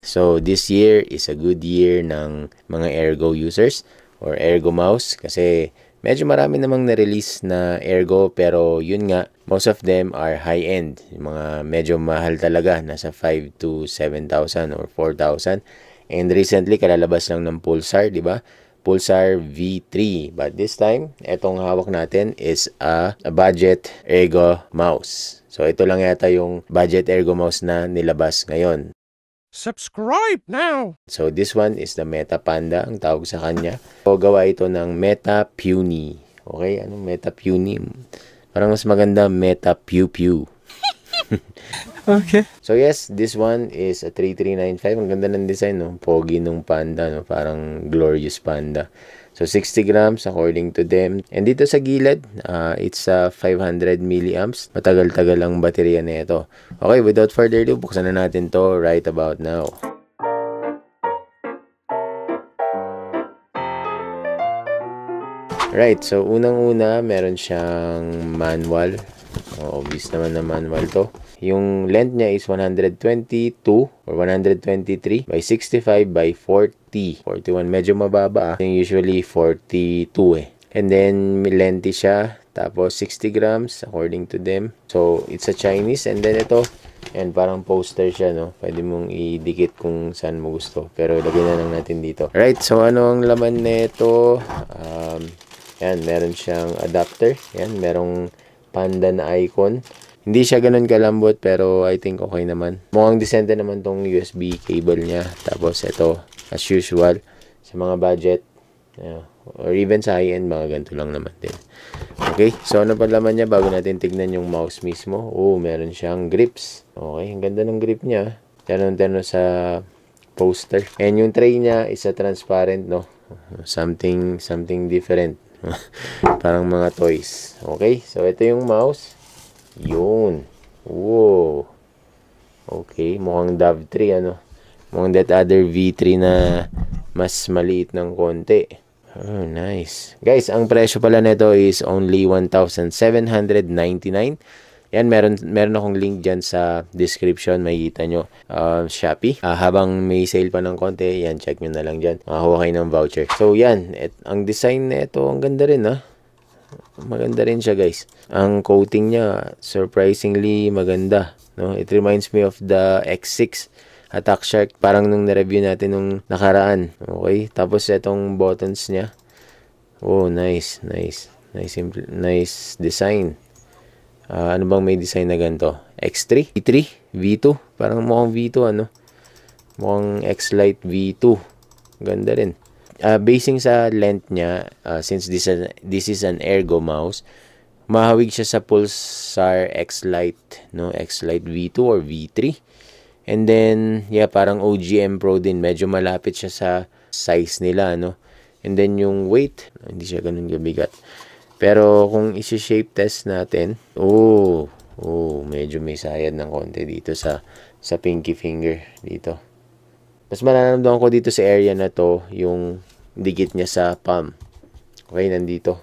So, this year is a good year ng mga Ergo users or Ergo mouse kasi medyo marami namang na-release na Ergo pero yun nga, most of them are high-end. Yung mga medyo mahal talaga, nasa 5 to 7,000 or 4,000. And recently, kalalabas lang ng Pulsar, di ba? Pulsar V3. But this time, etong hawak natin is a budget Ergo mouse. So, ito lang yata yung budget Ergo mouse na nilabas ngayon. Subscribe now! So, this one is the Meta Panda, ang tawag sa kanya. So, gawa ito ng Meta Puny. Okay, anong Meta Puny? Parang mas maganda, Meta Pew Pew. Okay. So, yes, this one is a 3395. Ang ganda ng design, no? Pogi nung panda, no? Parang glorious panda. So, 60 grams according to them. And dito sa gilid, it's 500 milliamps. Matagal-tagal ang baterya na ito. Okay, without further ado, buksan na natin to right about now. Right, so unang-una, meron siyang manual. Obvious naman na manual to. Yung length niya is 122 or 123 by 65 by 40. 41, medyo mababa. Yung usually 42 eh. And then, lengthy siya. Tapos, 60 grams according to them. So, it's a Chinese. And then, ito, and parang poster siya, no? Pwede mong idikit kung saan mo gusto. Pero, lagyan na lang natin dito. Right, so ano ang laman nito? Yan, meron siyang adapter. Yan, merong panda na icon. Hindi siya ganun kalambot pero I think okay naman. Mukhang decente naman tong USB cable niya. Tapos ito, as usual, sa mga budget, or even sa high-end, mga ganito lang naman din. Okay, so ano pa laman niya bago natin tignan yung mouse mismo? Oh, meron siyang grips. Okay, ang ganda ng grip niya. Terno sa poster. And yung tray niya is a transparent, no? Something different. Parang mga toys. Okay, so ito yung mouse. Yun. Wow. Okay, mukhang Dove 3, ano? Mukhang that other V3 na mas maliit ng konti. Oh, nice. Guys, ang presyo pala nito is only 1,799. Yan, meron akong link dyan sa description. Makikita nyo. Shopee. Habang may sale pa ng konti, yan, check nyo na lang dyan. Makakuha kayo ng voucher. So, yan. Ang design na ito, ang ganda rin, ha? Maganda rin siya, guys. Ang coating niya, surprisingly maganda. No? It reminds me of the X6 Attack Shark. Parang nung na-review natin nung nakaraan. Okay? Tapos, itong buttons niya. Oh, nice. Nice design. Ano bang may design na ganito? X3? V3? V2? Parang mukhang V2, ano? Mukhang X-Lite V2. Ganda rin. Basing sa length niya, since this is an Ergo mouse, mahawig siya sa Pulsar X-Lite, no? X-Lite V2 or V3. And then, yeah, parang OGM Pro din. Medyo malapit siya sa size nila, no? And then, yung weight, hindi siya ganun kabigat. Pero, kung isi-shape test natin, medyo may sayad ng konti dito sa pinky finger dito. Mas mararamdaman ko dito sa area na to, yung dikit niya sa palm. Okay, nandito.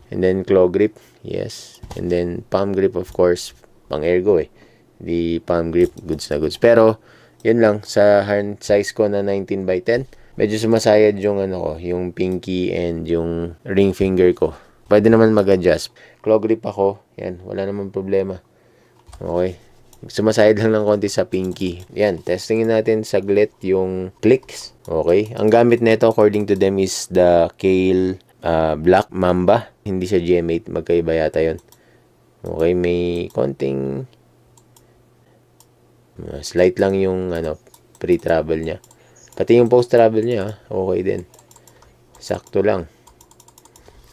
And then, claw grip. Yes. And then, palm grip, of course, pang Ergo eh. Di palm grip, goods na goods. Pero, yun lang. Sa hand size ko na 19 by 10, medyo sumasayad yung yung pinky and yung ring finger ko. Pwede naman mag-adjust. Claw grip ako. Yan, wala naman problema. Okay. Sumasayad lang ng konti sa pinky. Yan, testingin natin saglit yung clicks. Okay. Ang gamit nito according to them is the Kailh Black Mamba. Hindi siya GM8. Magkaiba yata yun. Okay, may konting slight lang yung pre-travel niya. Pati yung post-travel niya, okay din. Sakto lang.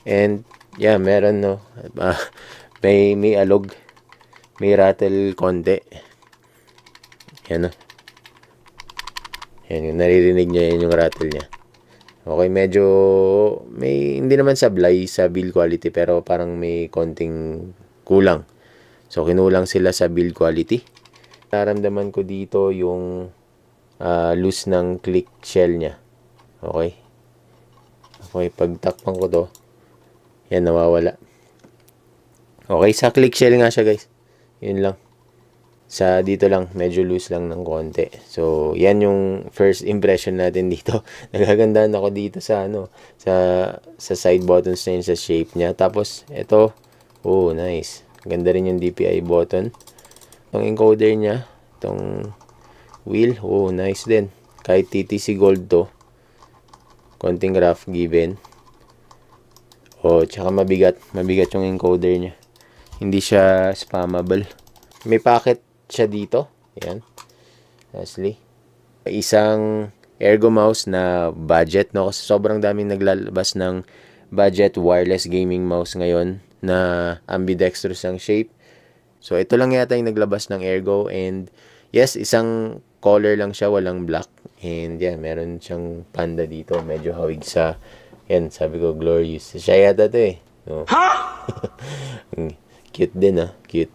And, yeah, meron, no? May alog. May rattle konti. Yan, no? Yan, yung naririnig niya, yan yung rattle niya. Okay, medyo, hindi naman sablay sa build quality, pero parang may konting kulang. So, kinulang sila sa build quality. Naramdaman ko dito yung loose ng click shell niya. Okay. Okay, pag takpan ko to, yan, nawawala. Okay, sa click shell nga siya, guys. Yun lang. Sa dito lang, medyo loose lang ng konti. So, yan yung first impression natin dito. Nagagandaan ako dito sa sa side buttons na yun, sa shape niya. Tapos, ito, oh, nice. Ganda rin yung DPI button. Itong encoder niya, itong wheel, oh, nice din. Kahit TTC Gold to. Konting rough given. Oh, tsaka mabigat yung encoder niya. Hindi siya spammable. May packet siya dito. Ayan. Lastly, isang Ergo mouse na budget, no? Kasi sobrang daming naglalabas ng budget wireless gaming mouse ngayon na ambidextrous ang shape. So, ito lang yata yung naglabas ng Ergo. And, yes, isang color lang siya, walang black. And, yeah, meron siyang panda dito. Medyo hawig sa, yan, sabi ko, glorious. Siya yata to eh. No? Cute din, ah. Cute.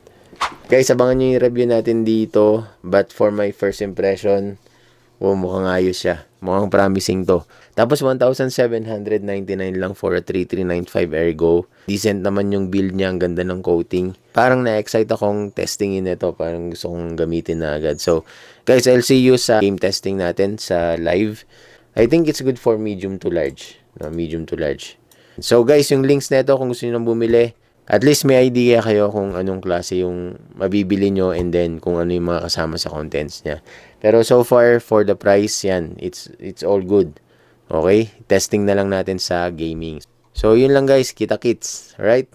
Guys, abangan nyo yung review natin dito. But for my first impression, mukhang ayos siya. Mukhang promising to. Tapos, 1,799 lang for a 3395 Ergo. Decent naman yung build niya. Ang ganda ng coating. Parang na-excite akong testingin ito. Parang gusto kong gamitin na agad. So, guys, I'll see you sa game testing natin sa live. I think it's good for medium to large. No, medium to large. So, guys, yung links nito kung gusto nyo nang bumili, at least may idea kayo kung anong klase yung mabibili nyo and then kung ano yung mga kasama sa contents niya. Pero so far, for the price, yan, it's all good. Okay? Testing na lang natin sa gaming. So, yun lang guys. Kita-kits. Alright?